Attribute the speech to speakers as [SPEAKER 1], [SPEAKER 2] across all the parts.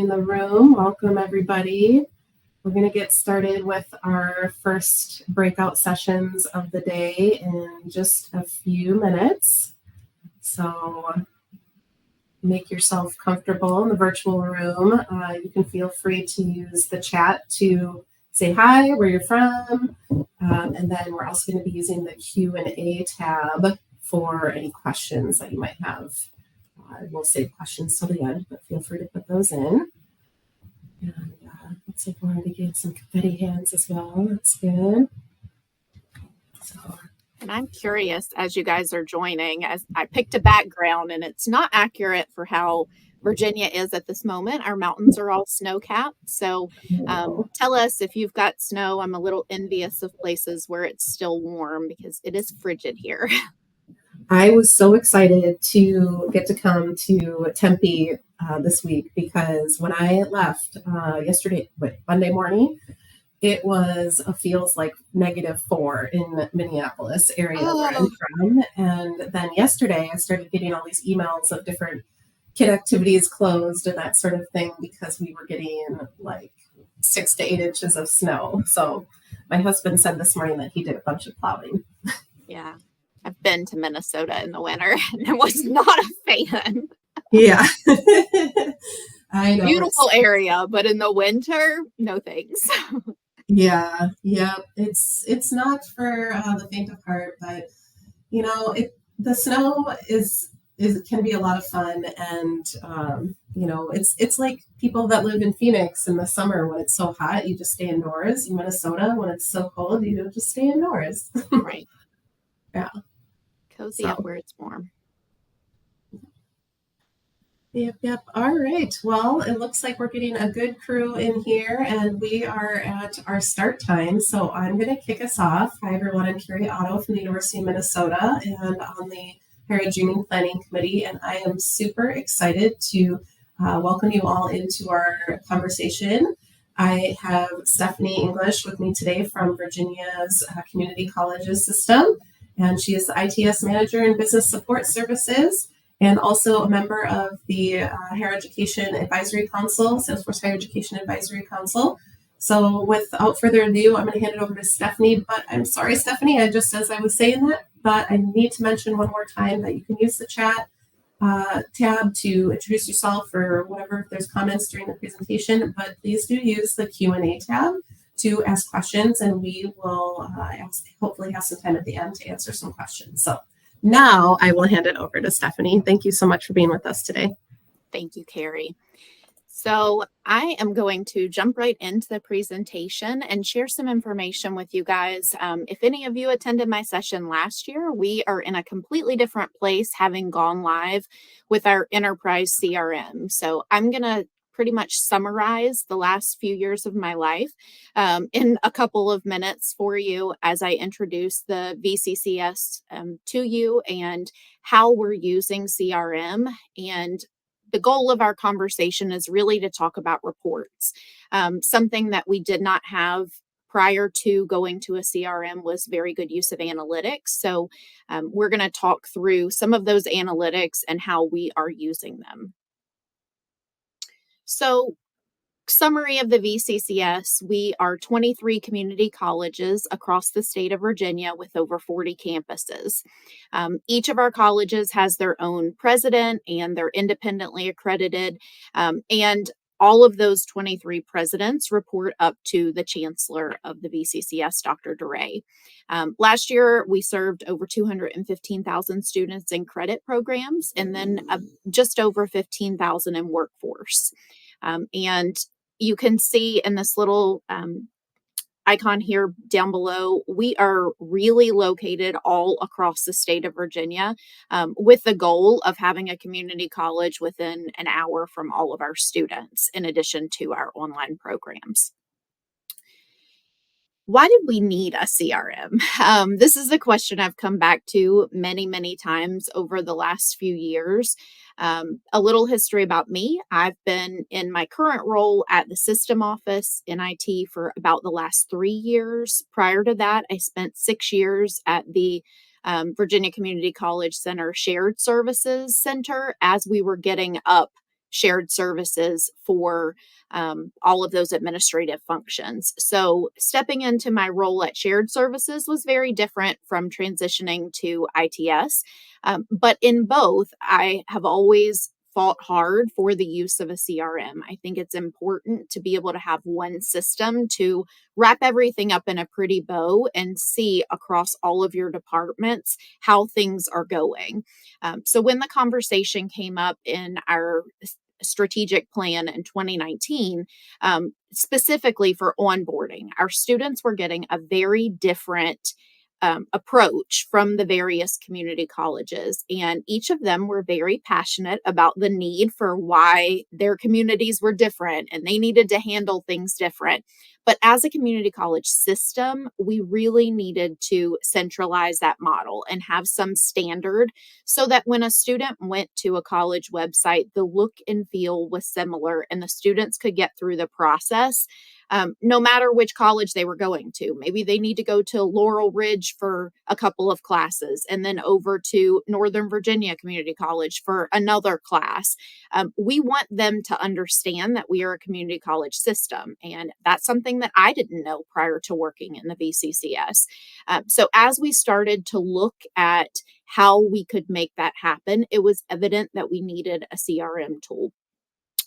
[SPEAKER 1] In the room, welcome everybody. We're going to get started with our first breakout sessions of the day in just a few minutes. So make yourself comfortable in the virtual room. You can feel free to use the chat to say hi, where you're from, and then we're also going to be using the Q&A tab for any questions that you might have. We'll save questions till the end, but feel free to put those in. And looks like we're already getting some confetti hands as well. That's good.
[SPEAKER 2] And I'm curious, as you guys are joining, as I picked a background, and it's not accurate for how Virginia is at this moment. Our mountains are all snow-capped. So tell us if you've got snow. I'm a little envious of places where it's still warm because it is frigid here.
[SPEAKER 1] I was so excited to get to come to Tempe this week because when I left Monday morning, it feels like -4 in Minneapolis area where I'm from. And then yesterday I started getting all these emails of different kid activities closed and that sort of thing because we were getting like 6 to 8 inches of snow. So my husband said this morning that he did a bunch of plowing.
[SPEAKER 2] Yeah. I've been to Minnesota in the winter and I was not a fan.
[SPEAKER 1] Yeah. I know.
[SPEAKER 2] Beautiful area, but in the winter, no thanks.
[SPEAKER 1] Yeah. It's not for the faint of heart, but you know, the snow can be a lot of fun, and it's like people that live in Phoenix in the summer when it's so hot, you just stay indoors. In Minnesota, when it's so cold, you just stay indoors.
[SPEAKER 2] Right.
[SPEAKER 1] Yeah.
[SPEAKER 2] Cozy up where it's warm.
[SPEAKER 1] Yep. All right. Well, it looks like we're getting a good crew in here, and we are at our start time. So I'm going to kick us off. Hi, everyone. I'm Carrie Otto from the University of Minnesota and on the Higher Ed Dreamin Planning Committee, and I am super excited to welcome you all into our conversation. I have Stephanie English with me today from Virginia's Community Colleges system, and she is the ITS Manager in Business Support Services, and also a member of the Higher Education Advisory Council, Salesforce Higher Education Advisory Council. So without further ado, I'm going to hand it over to Stephanie, but I'm sorry, Stephanie, just as I was saying that, but I need to mention one more time that you can use the chat tab to introduce yourself or whatever, if there's comments during the presentation, but please do use the Q&A tab to ask questions, and we will hopefully have some time at the end to answer some questions. So now I will hand it over to Stephanie. Thank you so much for being with us today.
[SPEAKER 2] Thank you, Carrie. So I am going to jump right into the presentation and share some information with you guys. If any of you attended my session last year, we are in a completely different place, having gone live with our enterprise CRM. So I'm going to pretty much summarize the last few years of my life in a couple of minutes for you as I introduce the VCCS to you and how we're using CRM. And the goal of our conversation is really to talk about reports. Something that we did not have prior to going to a CRM was very good use of analytics. So we're going to talk through some of those analytics and how we are using them. So, summary of the VCCS, we are 23 community colleges across the state of Virginia with over 40 campuses. Each of our colleges has their own president and they're independently accredited, and all of those 23 presidents report up to the chancellor of the VCCS, Dr. DeRay. Last year, we served over 215,000 students in credit programs and then just over 15,000 in workforce. And you can see in this little icon here down below, we are really located all across the state of Virginia with the goal of having a community college within an hour from all of our students, in addition to our online programs. Why did we need a CRM? This is a question I've come back to many, many times over the last few years. A little history about me. I've been in my current role at the system office in IT for about the last 3 years. Prior to that, I spent 6 years at the Virginia Community College Center Shared Services Center as we were getting up shared services for all of those administrative functions. So, stepping into my role at shared services was very different from transitioning to ITS. But in both, I have always fought hard for the use of a CRM. I think it's important to be able to have one system to wrap everything up in a pretty bow and see across all of your departments how things are going. So, when the conversation came up in our strategic plan in 2019, specifically for onboarding, our students were getting a very different approach from the various community colleges. And each of them were very passionate about the need for why their communities were different and they needed to handle things different. But as a community college system, we really needed to centralize that model and have some standard so that when a student went to a college website, the look and feel was similar and the students could get through the process no matter which college they were going to. Maybe they need to go to Laurel Ridge for a couple of classes and then over to Northern Virginia Community College for another class. We want them to understand that we are a community college system. And that's something that I didn't know prior to working in the VCCS. So as we started to look at how we could make that happen, it was evident that we needed a CRM tool.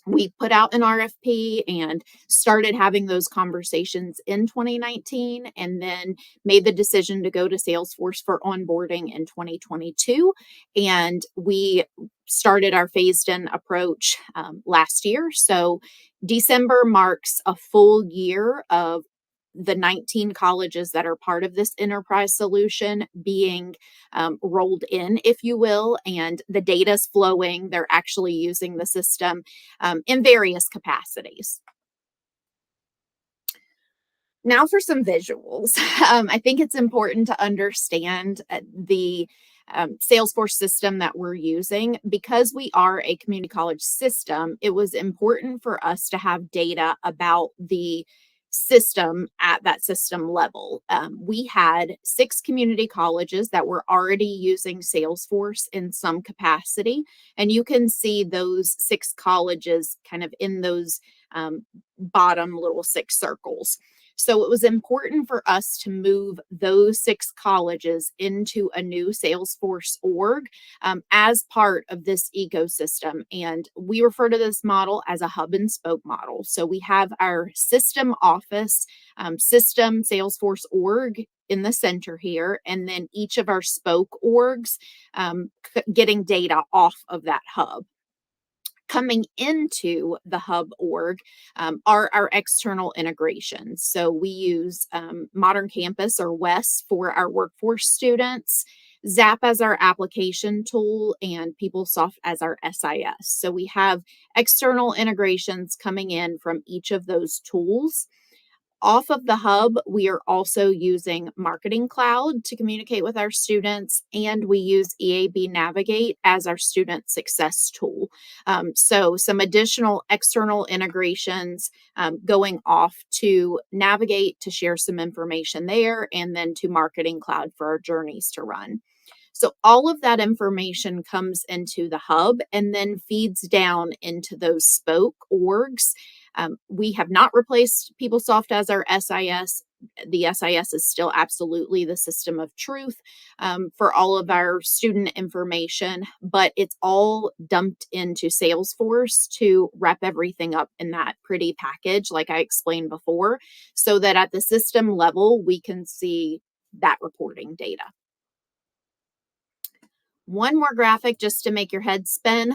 [SPEAKER 2] We put out an RFP and started having those conversations in 2019 and then made the decision to go to Salesforce for onboarding in 2022. And we started our phased in approach last year. So December marks a full year of the 19 colleges that are part of this enterprise solution being rolled in, if you will, and the data's flowing. They're actually using the system in various capacities. Now for some visuals. I think it's important to understand the Salesforce system that we're using. Because we are a community college system, it was important for us to have data about the system at that system level. We had 6 community colleges that were already using Salesforce in some capacity, and you can see those 6 colleges kind of in those bottom little 6 circles. So it was important for us to move those 6 colleges into a new Salesforce org as part of this ecosystem. And we refer to this model as a hub and spoke model. So we have our system office, system Salesforce org in the center here, and then each of our spoke orgs getting data off of that hub. Coming into the hub org are our external integrations. So we use Modern Campus or WES for our workforce students, Zap as our application tool, and PeopleSoft as our SIS. So we have external integrations coming in from each of those tools. Off of the hub, we are also using Marketing Cloud to communicate with our students, and we use EAB Navigate as our student success tool. So some additional external integrations going off to Navigate to share some information there, and then to Marketing Cloud for our journeys to run. So all of that information comes into the hub and then feeds down into those spoke orgs. We have not replaced PeopleSoft as our SIS. The SIS is still absolutely the system of truth for all of our student information, but it's all dumped into Salesforce to wrap everything up in that pretty package, like I explained before, so that at the system level, we can see that reporting data. One more graphic just to make your head spin.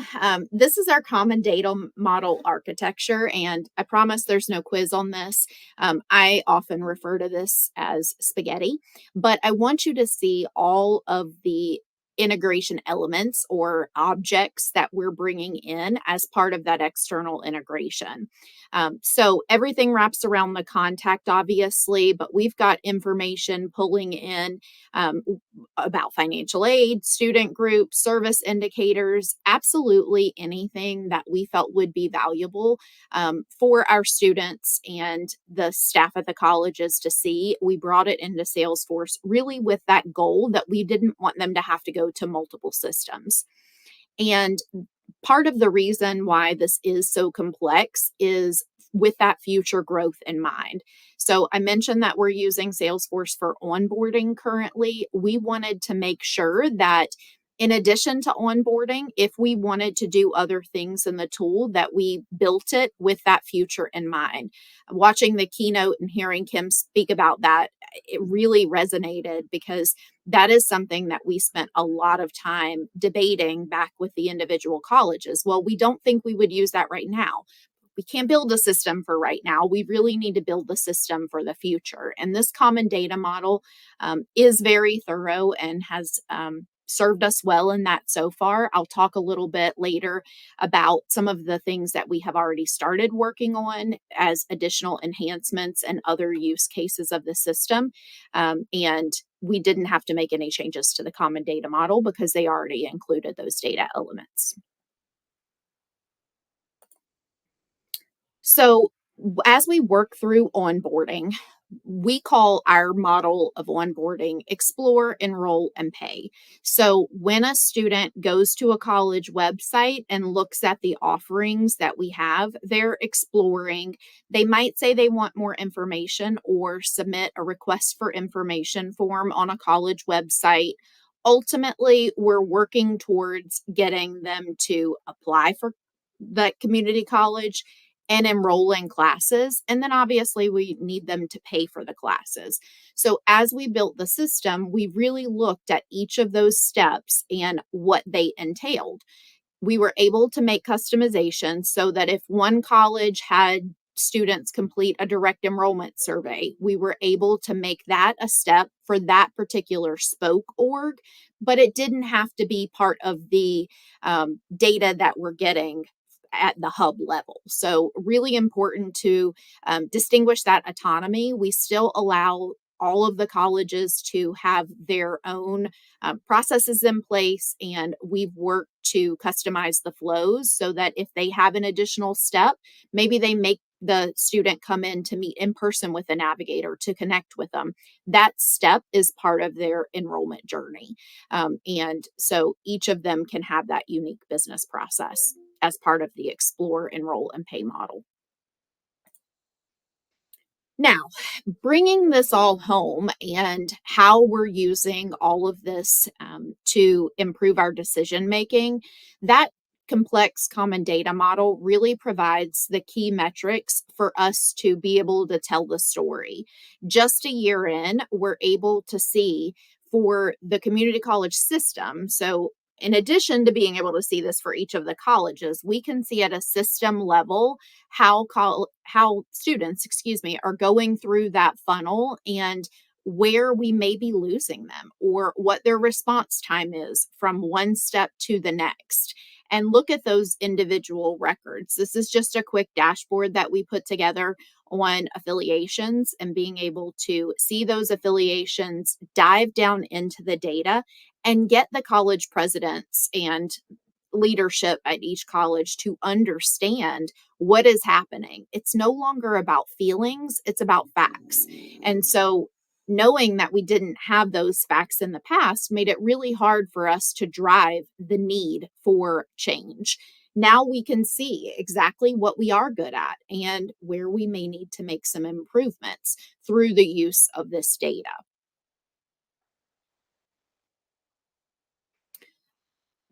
[SPEAKER 2] This is our common data model architecture, and I promise there's no quiz on this. I often refer to this as spaghetti, but I want you to see all of the integration elements or objects that we're bringing in as part of that external integration. So everything wraps around the contact, obviously, but we've got information pulling in about financial aid, student groups, service indicators, absolutely anything that we felt would be valuable for our students and the staff at the colleges to see. We brought it into Salesforce really with that goal that we didn't want them to have to go to multiple systems. And part of the reason why this is so complex is with that future growth in mind. So I mentioned that we're using Salesforce for onboarding currently. We wanted to make sure that in addition to onboarding, if we wanted to do other things in the tool, that we built it with that future in mind. Watching the keynote and hearing Kim speak about that, it really resonated because that is something that we spent a lot of time debating back with the individual colleges. Well, we don't think we would use that right now. We can't build a system for right now. We really need to build the system for the future. And this common data model is very thorough and has served us well in that so far. I'll talk a little bit later about some of the things that we have already started working on as additional enhancements and other use cases of the system. And we didn't have to make any changes to the common data model because they already included those data elements. So, as we work through onboarding, we call our model of onboarding explore, enroll, and pay. So, when a student goes to a college website and looks at the offerings that we have, they're exploring. They might say they want more information or submit a request for information form on a college website. Ultimately, we're working towards getting them to apply for that community college and enroll in classes. And then obviously we need them to pay for the classes. So as we built the system, we really looked at each of those steps and what they entailed. We were able to make customizations so that if one college had students complete a direct enrollment survey, we were able to make that a step for that particular spoke org, but it didn't have to be part of the data that we're getting at the hub level. So, really important to distinguish that autonomy. We still allow all of the colleges to have their own processes in place, and we've worked to customize the flows so that if they have an additional step, maybe they make the student come in to meet in person with a navigator to connect with them. That step is part of their enrollment journey. And so each of them can have that unique business process as part of the explore, enroll, and pay model. Now, bringing this all home and how we're using all of this to improve our decision making, that complex common data model really provides the key metrics for us to be able to tell the story. Just a year in, we're able to see for the community college system. So, in addition to being able to see this for each of the colleges, we can see at a system level how students, excuse me, are going through that funnel and where we may be losing them or what their response time is from one step to the next. And look at those individual records. This is just a quick dashboard that we put together on affiliations and being able to see those affiliations, dive down into the data, and get the college presidents and leadership at each college to understand what is happening. It's no longer about feelings, it's about facts. And so, knowing that we didn't have those facts in the past made it really hard for us to drive the need for change. Now we can see exactly what we are good at and where we may need to make some improvements through the use of this data.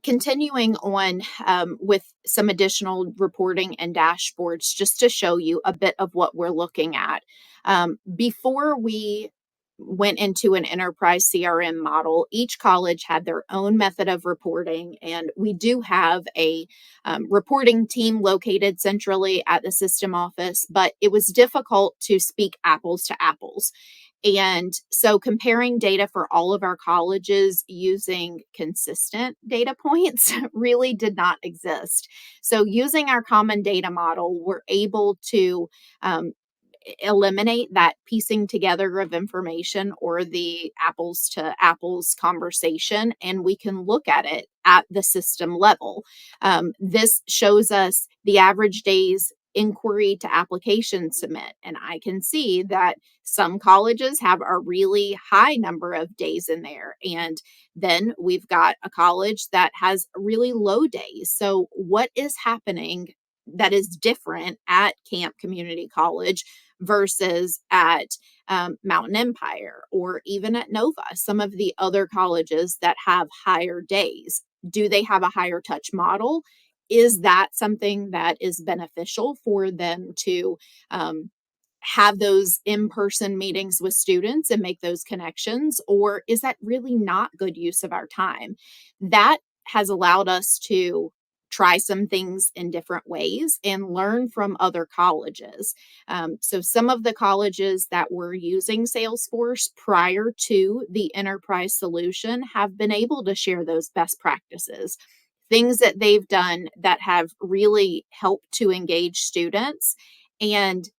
[SPEAKER 2] Continuing on with some additional reporting and dashboards, just to show you a bit of what we're looking at. Before we went into an enterprise CRM model, each college had their own method of reporting, and we do have a reporting team located centrally at the system office, but it was difficult to speak apples to apples. And so comparing data for all of our colleges using consistent data points really did not exist. So using our common data model, we're able to eliminate that piecing together of information or the apples to apples conversation, and we can look at it at the system level. This shows us the average days inquiry to application submit. And I can see that some colleges have a really high number of days in there. And then we've got a college that has really low days. So, what is happening that is different at Camp Community College versus at Mountain Empire or even at Nova, some of the other colleges that have higher days? Do they have a higher touch model? Is that something that is beneficial for them to um, have those in person meetings with students and make those connections? Or is that really not good use of our time? That has allowed us to try some things in different ways and learn from other colleges. So, some of the colleges that were using Salesforce prior to the enterprise solution have been able to share those best practices, things that they've done that have really helped to engage students. And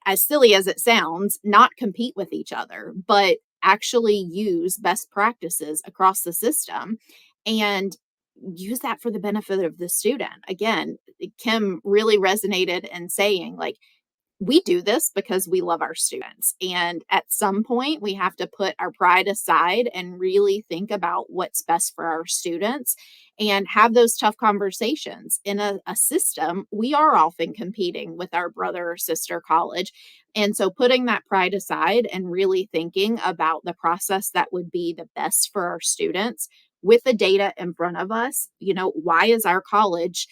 [SPEAKER 2] as silly as it sounds, not compete with each other, but actually use best practices across the system and use that for the benefit of the student. Again, Kim really resonated in saying, like, we do this because we love our students. And at some point, we have to put our pride aside and really think about what's best for our students and have those tough conversations. In a system, we are often competing with our brother or sister college. And so putting that pride aside and really thinking about the process that would be the best for our students with the data in front of us. Why is our college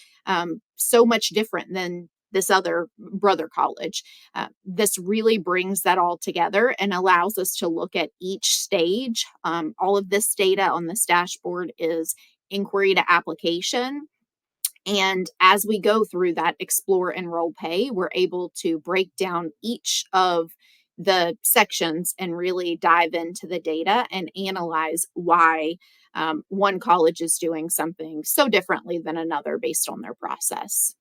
[SPEAKER 2] so much different than this other brother college? This really brings that all together and allows us to look at each stage. All of this data on this dashboard is inquiry to application. And as we go through that explore, enroll, pay, we're able to break down each of the sections and really dive into the data and analyze why one college is doing something so differently than another based on their process.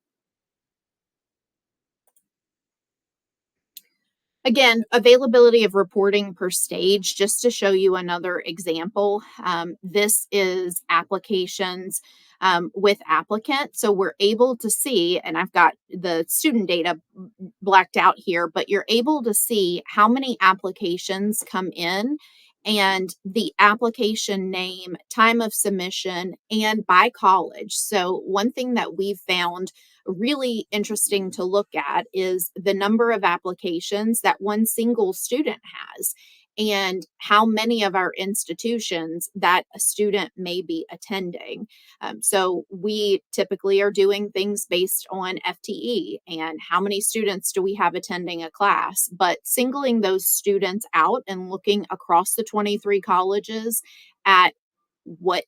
[SPEAKER 2] Again, availability of reporting per stage, just to show you another example. This is applications with applicant. So we're able to see, and I've got the student data blacked out here, but you're able to see how many applications come in and the application name, time of submission, and by college. So, one thing that we've found really interesting to look at is the number of applications that one single student has and how many of our institutions that a student may be attending. So we typically are doing things based on FTE and how many students do we have attending a class, but singling those students out and looking across the 23 colleges at what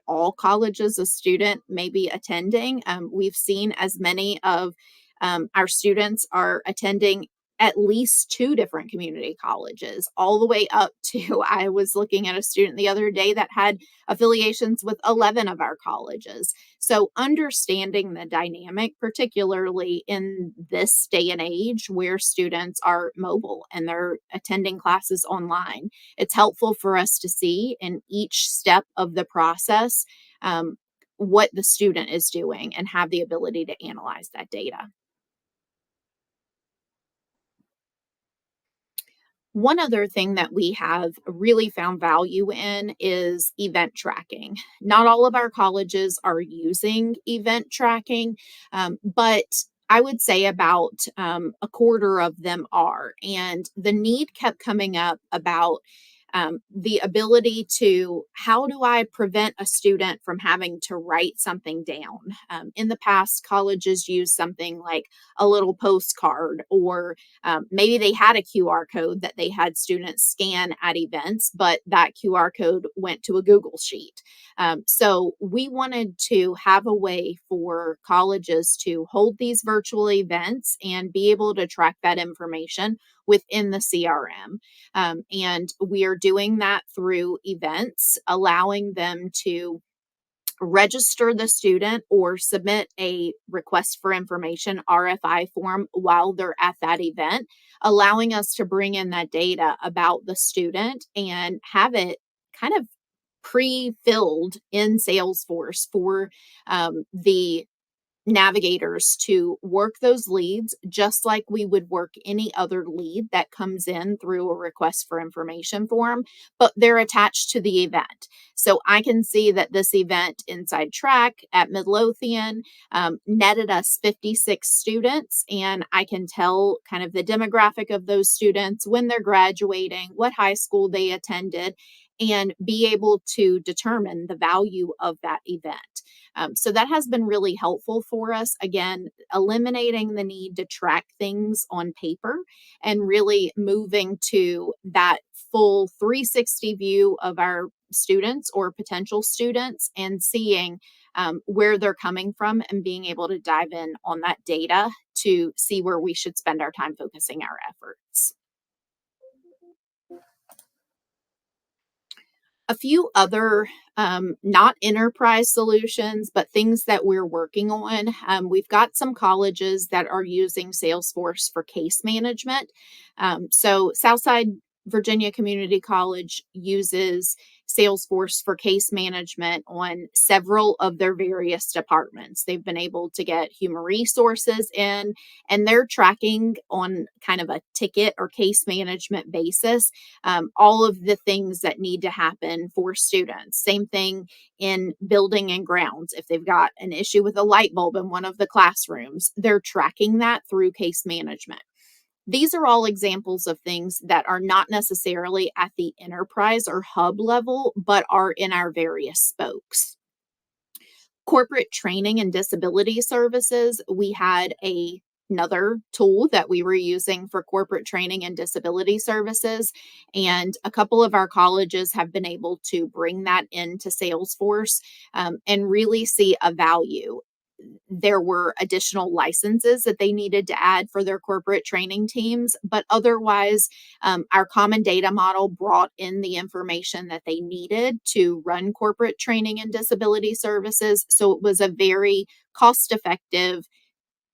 [SPEAKER 2] all colleges a student may be attending. We've seen as many of our students are attending at least two different community colleges, all the way up to I was looking at a student the other day that had affiliations with 11 of our colleges. So, understanding the dynamic, particularly in this day and age where students are mobile and they're attending classes online, it's helpful for us to see in each step of the process um, what the student is doing and have the ability to analyze that data. One other thing that we have really found value in is event tracking. Not all of our colleges are using event tracking, but I would say about a quarter of them are. And the need kept coming up about the ability to how do I prevent a student from having to write something down? In the past, colleges use something like a little postcard, or maybe they had a QR code that they had students scan at events, but that QR code went to a Google Sheet. So we wanted to have a way for colleges to hold these virtual events and be able to track that information within the CRM. And we are doing that through events, allowing them to register the student or submit a request for information RFI form while they're at that event, allowing us to bring in that data about the student and have it kind of pre-filled in Salesforce for the navigators to work those leads just like we would work any other lead that comes in through a request for information form, but they're attached to the event. So I can see that this event inside track at Midlothian netted us 56 students, and I can tell kind of the demographic of those students, when they're graduating, what high school they attended, and be able to determine the value of that event. So that has been really helpful for us. Again, eliminating the need to track things on paper and really moving to that full 360 view of our students or potential students and seeing where they're coming from and being able to dive in on that data to see where we should spend our time focusing our efforts. A few other not enterprise solutions, but things that we're working on. We've got some colleges that are using Salesforce for case management. So, Southside Virginia Community College uses Salesforce for case management on several of their various departments. They've been able to get human resources in, and they're tracking on kind of a ticket or case management basis all of the things that need to happen for students. Same thing in building and grounds. If they've got an issue with a light bulb in one of the classrooms, they're tracking that through case management. These are all examples of things that are not necessarily at the enterprise or hub level, but are in our various spokes. Corporate training and disability services, we had another tool that we were using for corporate training and disability services. And a couple of our colleges have been able to bring that into Salesforce and really see a value. There were additional licenses that they needed to add for their corporate training teams, but otherwise, our common data model brought in the information that they needed to run corporate training and disability services. So it was a very cost effective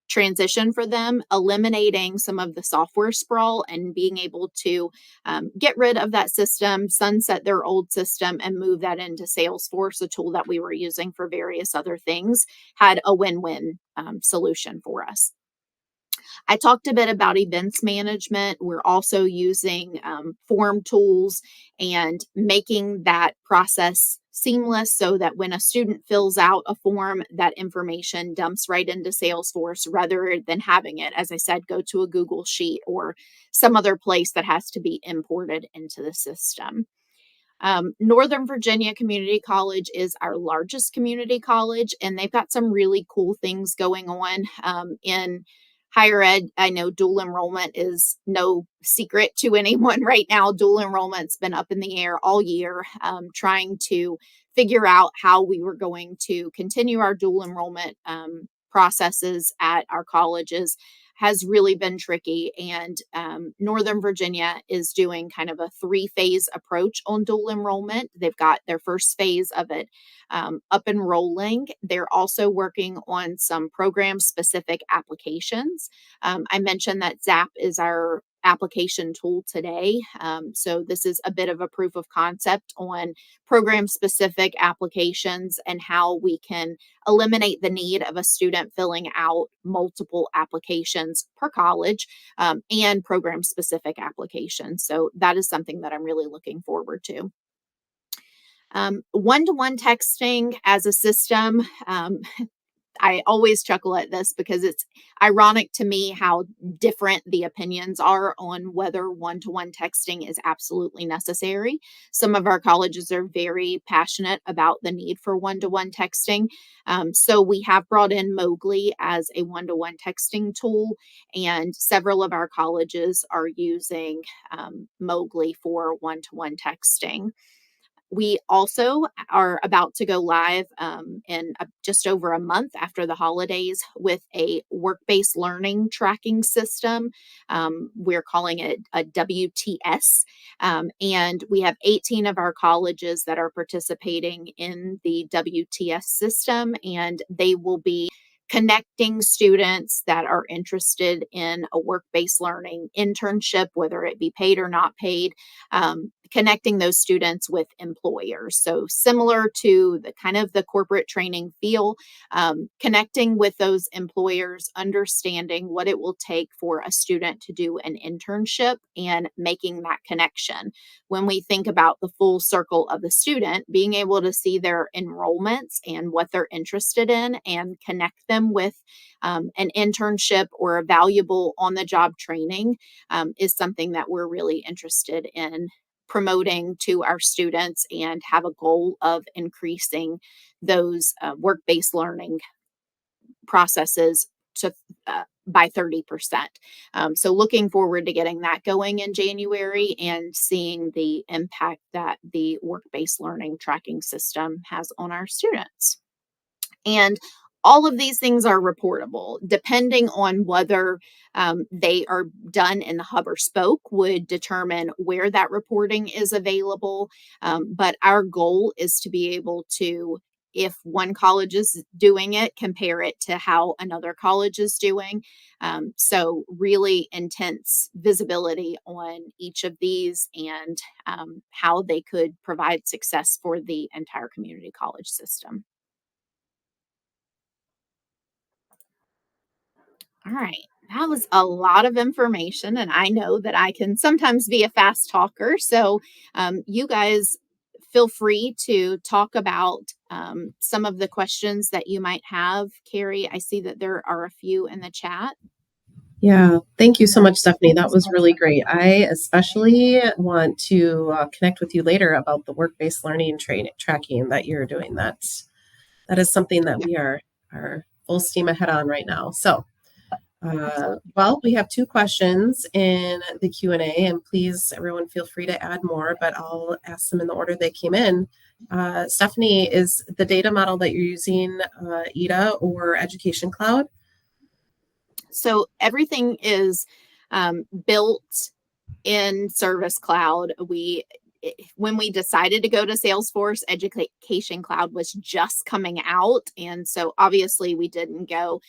[SPEAKER 2] transition for them, eliminating some of the software sprawl and being able to get rid of that system, sunset their old system, and move that into Salesforce, a tool that we were using for various other things, had a win win solution for us. I talked a bit about events management. We're also using form tools and making that process seamless so that when a student fills out a form, that information dumps right into Salesforce rather than having it, as I said, go to a Google Sheet or some other place that has to be imported into the system. Northern Virginia Community College is our largest community college, and they've got some really cool things going on in higher ed. I know dual enrollment is no secret to anyone right now. Dual enrollment's been up in the air all year, trying to figure out how we were going to continue our dual enrollment processes at our colleges has really been tricky. And Northern Virginia is doing kind of a three-phase approach on dual enrollment. They've got their first phase of it up and rolling. They're also working on some program-specific applications. I mentioned that ZAP is our application tool today. So this is a bit of a proof of concept on program specific applications and how we can eliminate the need of a student filling out multiple applications per college and program specific applications. So that is something that I'm really looking forward to. One-to-one texting as a system. I always chuckle at this because it's ironic to me how different the opinions are on whether one to one texting is absolutely necessary. Some of our colleges are very passionate about the need for one to one texting. So we have brought in Mowgli as a one to one texting tool, and several of our colleges are using Mowgli for one to one texting. We also are about to go live in just over a month after the holidays with a work based learning tracking system. We're calling it a WTS. And we have 18 of our colleges that are participating in the WTS system, and they will be connecting students that are interested in a work based learning internship, whether it be paid or not paid, connecting those students with employers. So similar to the kind of the corporate training feel, connecting with those employers, understanding what it will take for a student to do an internship and making that connection. When we think about the full circle of the student, being able to see their enrollments and what they're interested in and connect them with an internship or a valuable on the job training is something that we're really interested in promoting to our students and have a goal of increasing those work-based learning processes to by 30%. So looking forward to getting that going in January and seeing the impact that the work-based learning tracking system has on our students. And all of these things are reportable. Depending on whether they are done in the hub or spoke, would determine where that reporting is available. But our goal is to be able to, if one college is doing it, compare it to how another college is doing. So, really intense visibility on each of these and how they could provide success for the entire community college system. All right. That was a lot of information, and I know that I can sometimes be a fast talker. So, you guys feel free to talk about some of the questions that you might have. Carrie, I see that there are a few in the chat.
[SPEAKER 1] Yeah, thank you so much, Stephanie. That was really great. I especially want to connect with you later about the work-based learning tracking that you're doing. That is something that
[SPEAKER 2] Yeah,
[SPEAKER 1] we are full steam ahead on right now. So,
[SPEAKER 2] absolutely.
[SPEAKER 1] well, we have two questions in the Q&A, and please, everyone, feel free to add more, but I'll ask them in the order they came in. Stephanie, is the data model that you're using EDA or Education Cloud?
[SPEAKER 2] So, everything is built in Service Cloud. When we decided to go to Salesforce, Education Cloud was just coming out, and so obviously we didn't go.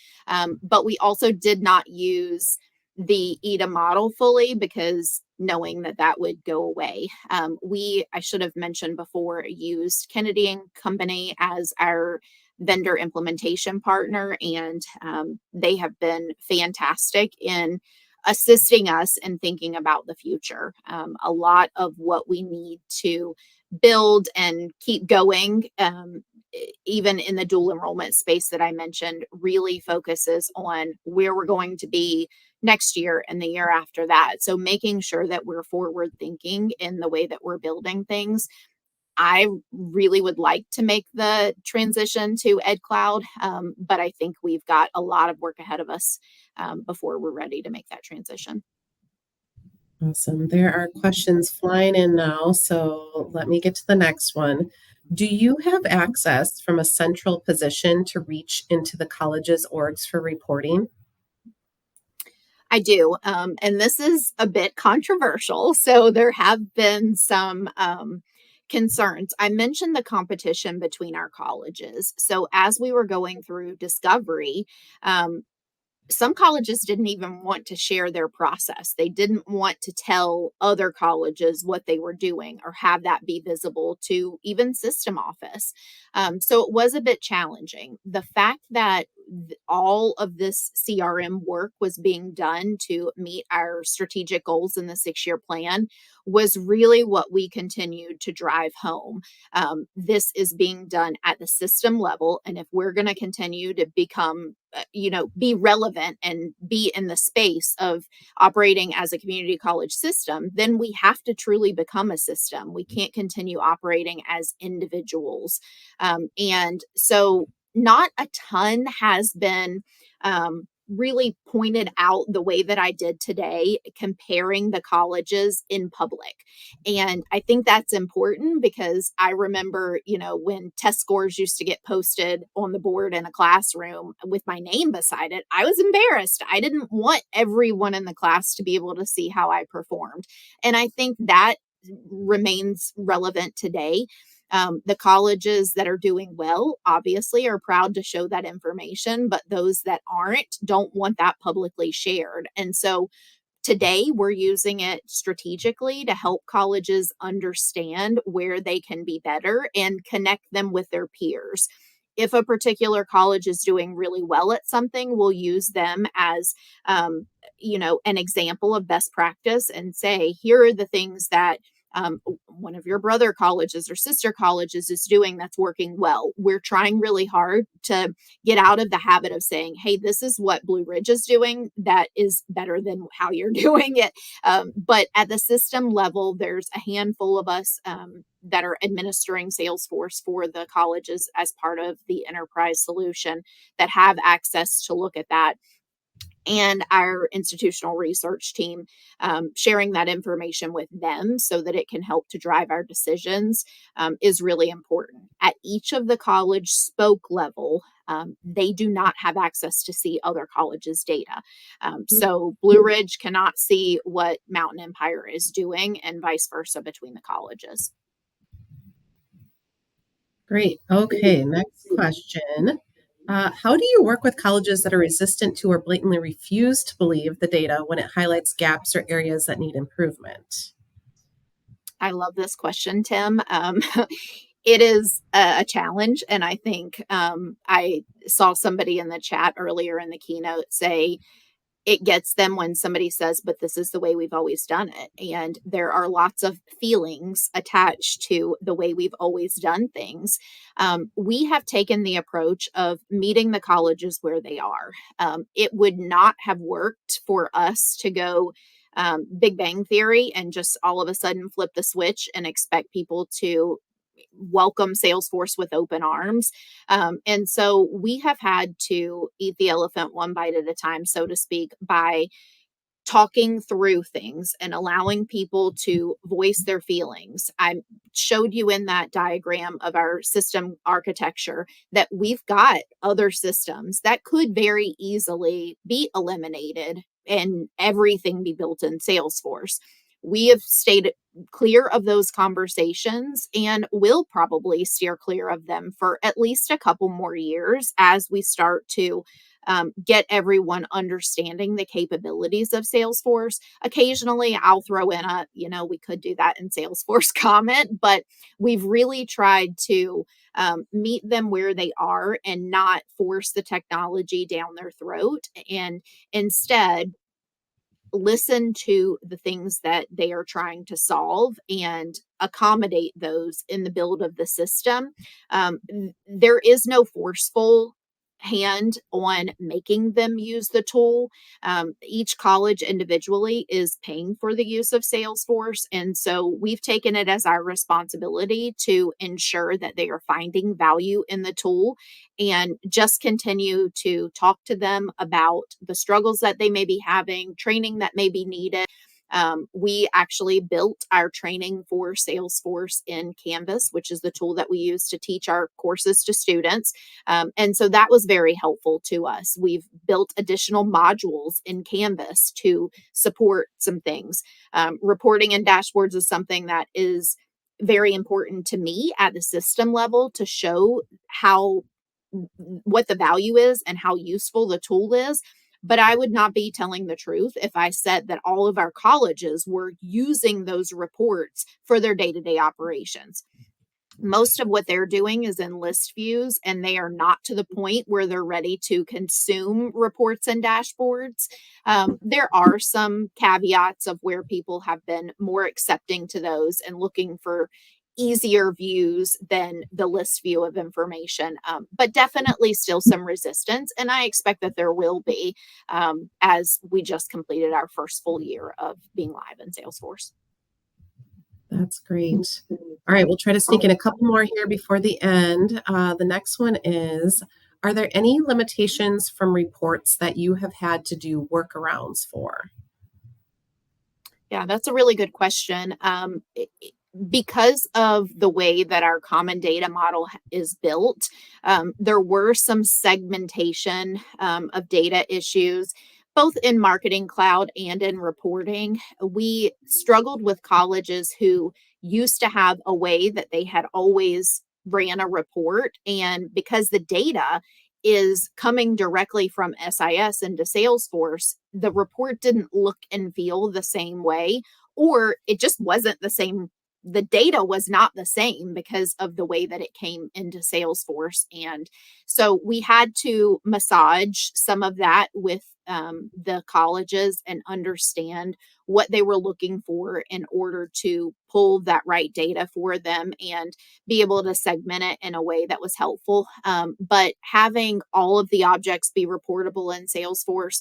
[SPEAKER 2] But we also did not use the EDA model fully because knowing that that would go away. I should have mentioned before, used Kennedy and Company as our vendor implementation partner, and they have been fantastic in assisting us in thinking about the future. A lot of what we need to build and keep going, even in the dual enrollment space that I mentioned, really focuses on where we're going to be next year and the year after that. So making sure that we're forward thinking in the way that we're building things. I really would like to make the transition to Ed Cloud, but I think we've got a lot of work ahead of us before we're ready to make that transition.
[SPEAKER 1] Awesome. There are questions flying in now, so let me get to the next one. Do you have access from a central position to reach into the college's orgs for reporting?
[SPEAKER 2] I do. And this is a bit controversial. So there have been some concerns. I mentioned the competition between our colleges. So as we were going through discovery, um, some colleges didn't even want to share their process. They didn't want to tell other colleges what they were doing or have that be visible to even system office. So it was a bit challenging. The fact that all of this CRM work was being done to meet our strategic goals in the 6 year plan was really what we continued to drive home. This is being done at the system level. And if we're going to continue to become be relevant and be in the space of operating as a community college system, then we have to truly become a system. We can't continue operating as individuals. And so, not a ton has been really pointed out the way that I did today, comparing the colleges in public. And I think that's important because I remember, when test scores used to get posted on the board in a classroom with my name beside it, I was embarrassed. I didn't want everyone in the class to be able to see how I performed. And I think that remains relevant today. The colleges that are doing well, obviously, are proud to show that information, but those that aren't don't want that publicly shared. And so, Today, we're using it strategically to help colleges understand where they can be better and connect them with their peers. If a particular college is doing really well at something, we'll use them as, an example of best practice and say, here are the things that one of your brother colleges or sister colleges is doing that's working well. We're trying really hard to get out of the habit of saying, hey, this is what Blue Ridge is doing that is better than how you're doing it. But at the system level, there's a handful of us that are administering Salesforce for the colleges as part of the enterprise solution that have access to look at that, and our institutional research team, sharing that information with them so that it can help to drive our decisions, is really important. At each of the college spoke level, they do not have access to see other colleges' data. So Blue Ridge cannot see what Mountain Empire is doing, and vice versa between the colleges.
[SPEAKER 1] Great. Okay, next question. How do you work with colleges that are resistant to or blatantly refuse to believe the data when it highlights gaps or areas that need improvement?
[SPEAKER 2] I love this question, Tim. It is a challenge. And I think I saw somebody in the chat earlier in the keynote say, it gets them when somebody says, but this is the way we've always done it. And there are lots of feelings attached to the way we've always done things. We have taken the approach of meeting the colleges where they are. It would not have worked for us to go Big Bang Theory and just all of a sudden flip the switch and expect people to welcome Salesforce with open arms. And so we have had to eat the elephant one bite at a time, so to speak, by talking through things and allowing people to voice their feelings. I showed you in that diagram of our system architecture that we've got other systems that could very easily be eliminated and everything be built in Salesforce. We have stayed clear of those conversations and will probably steer clear of them for at least a couple more years as we start to get everyone understanding the capabilities of Salesforce. Occasionally, I'll throw in we could do that in Salesforce comment, but we've really tried to meet them where they are and not force the technology down their throat, and instead listen to the things that they are trying to solve and accommodate those in the build of the system. There is no forceful hand on making them use the tool. Each college individually is paying for the use of Salesforce. And so we've taken it as our responsibility to ensure that they are finding value in the tool and just continue to talk to them about the struggles that they may be having, training that may be needed. We actually built our training for Salesforce in Canvas, which is the tool that we use to teach our courses to students. And so that was very helpful to us. We've built additional modules in Canvas to support some things. Reporting and dashboards is something that is very important to me at the system level to show what the value is and how useful the tool is. But I would not be telling the truth if I said that all of our colleges were using those reports for their day-to-day operations. Most of what they're doing is in list views, and they are not to the point where they're ready to consume reports and dashboards. There are some caveats of where people have been more accepting to those and looking for easier views than the list view of information, but definitely still some resistance. And I expect that there will be as we just completed our first full year of being live in Salesforce.
[SPEAKER 1] That's great. All right, we'll try to sneak in a couple more here before the end. The next one is, are there any limitations from reports that you have had to do workarounds for?
[SPEAKER 2] Yeah, that's a really good question. Because of the way that our common data model is built, there were some segmentation of data issues, both in Marketing Cloud and in reporting. We struggled with colleges who used to have a way that they had always ran a report. And because the data is coming directly from SIS into Salesforce, the report didn't look and feel the same way, or it just wasn't the same. The data was not the same because of the way that it came into Salesforce. And so we had to massage some of that with the colleges and understand what they were looking for in order to pull that right data for them and be able to segment it in a way that was helpful. But having all of the objects be reportable in Salesforce,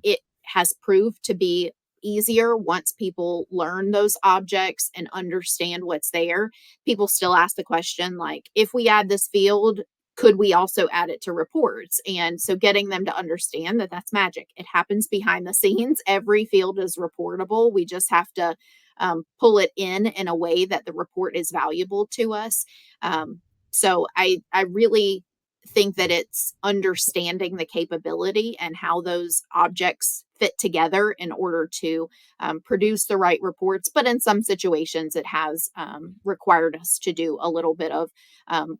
[SPEAKER 2] it has proved to be easier once people learn those objects and understand what's there. People still ask the question, like, if we add this field, could we also add it to reports? And so getting them to understand that that's magic. It happens behind the scenes. Every field is reportable. We just have to pull it in a way that the report is valuable to us. So I really think that it's understanding the capability and how those objects fit together in order to produce the right reports. But in some situations, it has required us to do a little bit of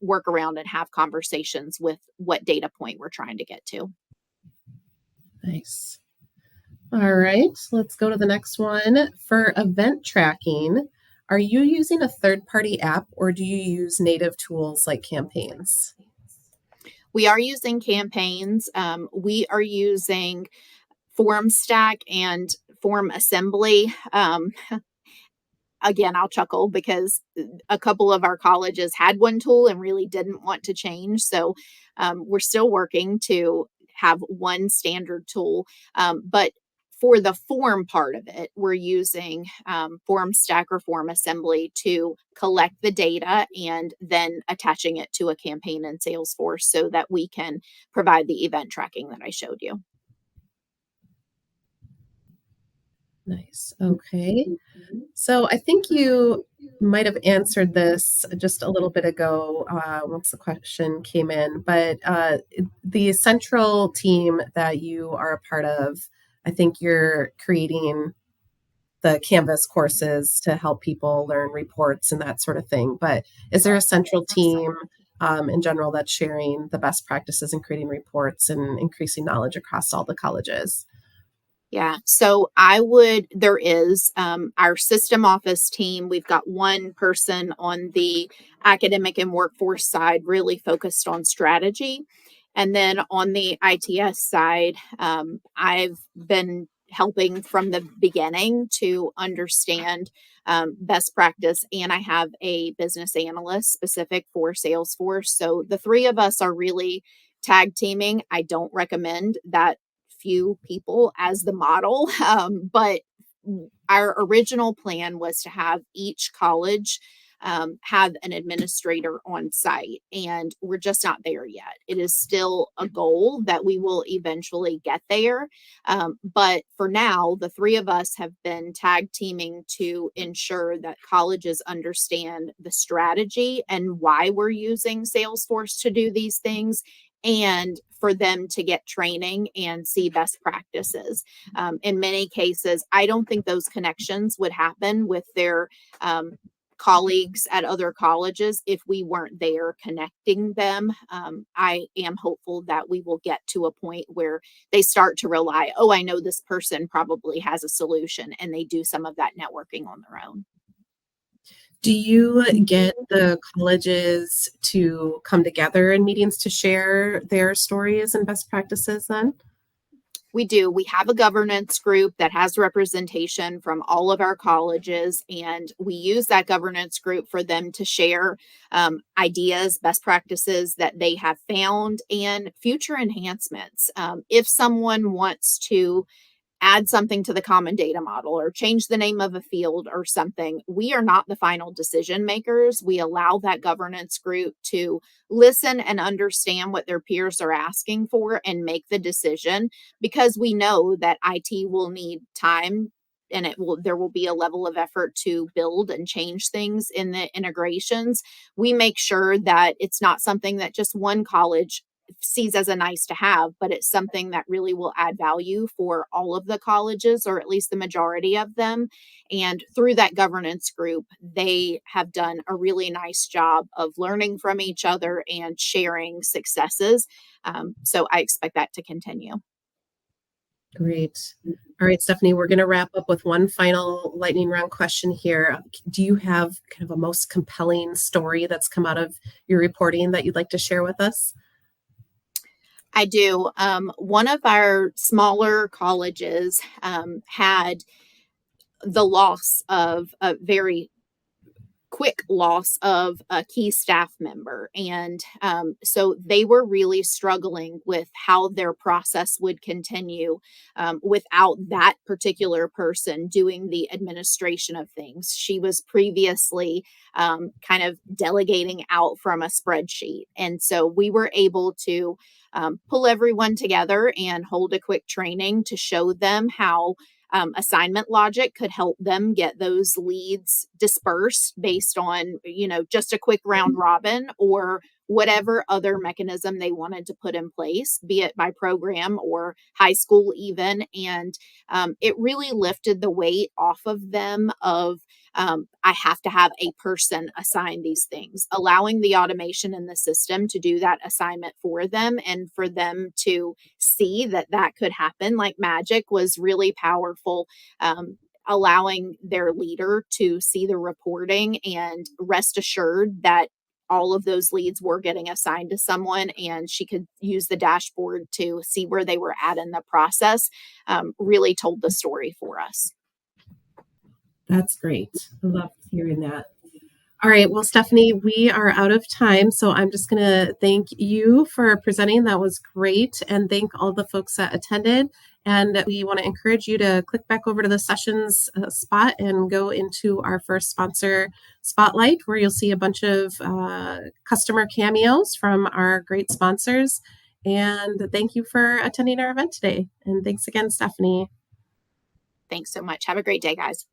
[SPEAKER 2] work around and have conversations with what data point we're trying to get to.
[SPEAKER 1] Nice. All right, let's go to the next one. For event tracking, are you using a third-party app or do you use native tools like Campaigns?
[SPEAKER 2] We are using Campaigns. We are using Form Stack and Form Assembly. Again, I'll chuckle because a couple of our colleges had one tool and really didn't want to change. So we're still working to have one standard tool. But for the form part of it, we're using Form Stack or Form Assembly to collect the data and then attaching it to a campaign in Salesforce so that we can provide the event tracking that I showed you.
[SPEAKER 1] Nice. Okay. So I think you might have answered this just a little bit ago once the question came in, but the central team that you are a part of, I think you're creating the Canvas courses to help people learn reports and that sort of thing. But is there a central team in general that's sharing the best practices in creating reports and increasing knowledge across all the colleges?
[SPEAKER 2] Yeah. So there is our system office team. We've got one person on the academic and workforce side really focused on strategy. And then on the ITS side, I've been helping from the beginning to understand best practice. And I have a business analyst specific for Salesforce. So the three of us are really tag teaming. I don't recommend that few people as the model. But our original plan was to have each college have an administrator on site, and we're just not there yet. It is still a goal that we will eventually get there. But for now, the three of us have been tag teaming to ensure that colleges understand the strategy and why we're using Salesforce to do these things, and for them to get training and see best practices. In many cases, I don't think those connections would happen with their colleagues at other colleges if we weren't there connecting them. I am hopeful that we will get to a point where they start to rely, oh, I know this person probably has a solution, and they do some of that networking on their own.
[SPEAKER 1] Do you get the colleges to come together in meetings to share their stories and best practices then?
[SPEAKER 2] We do. We have a governance group that has representation from all of our colleges, and we use that governance group for them to share ideas, best practices that they have found, and future enhancements. If someone wants to add something to the common data model or change the name of a field or something, we are not the final decision makers. We allow that governance group to listen and understand what their peers are asking for and make the decision, because we know that IT will need time, and there will be a level of effort to build and change things in the integrations. We make sure that it's not something that just one college sees as a nice to have, but it's something that really will add value for all of the colleges, or at least the majority of them. And through that governance group, they have done a really nice job of learning from each other and sharing successes. So I expect that to continue.
[SPEAKER 1] Great. All right, Stephanie, we're going to wrap up with one final lightning round question here. Do you have kind of a most compelling story that's come out of your reporting that you'd like to share with us?
[SPEAKER 2] I do. One of our smaller colleges had the loss of a very quick loss of a key staff member. And so they were really struggling with how their process would continue without that particular person doing the administration of things. She was previously kind of delegating out from a spreadsheet. And so we were able to pull everyone together and hold a quick training to show them how assignment logic could help them get those leads dispersed based on, just a quick round robin or whatever other mechanism they wanted to put in place, be it by program or high school even. And it really lifted the weight off of them of, I have to have a person assign these things, allowing the automation in the system to do that assignment for them and for them to see that that could happen like magic was really powerful. Allowing their leader to see the reporting and rest assured that all of those leads were getting assigned to someone and she could use the dashboard to see where they were at in the process, really told the story for us.
[SPEAKER 1] That's great. I love hearing that. All right. Well, Stephanie, we are out of time. So I'm just going to thank you for presenting. That was great. And thank all the folks that attended. And we want to encourage you to click back over to the sessions spot and go into our first sponsor spotlight, where you'll see a bunch of customer cameos from our great sponsors. And thank you for attending our event today. And thanks again, Stephanie.
[SPEAKER 2] Thanks so much. Have a great day, guys.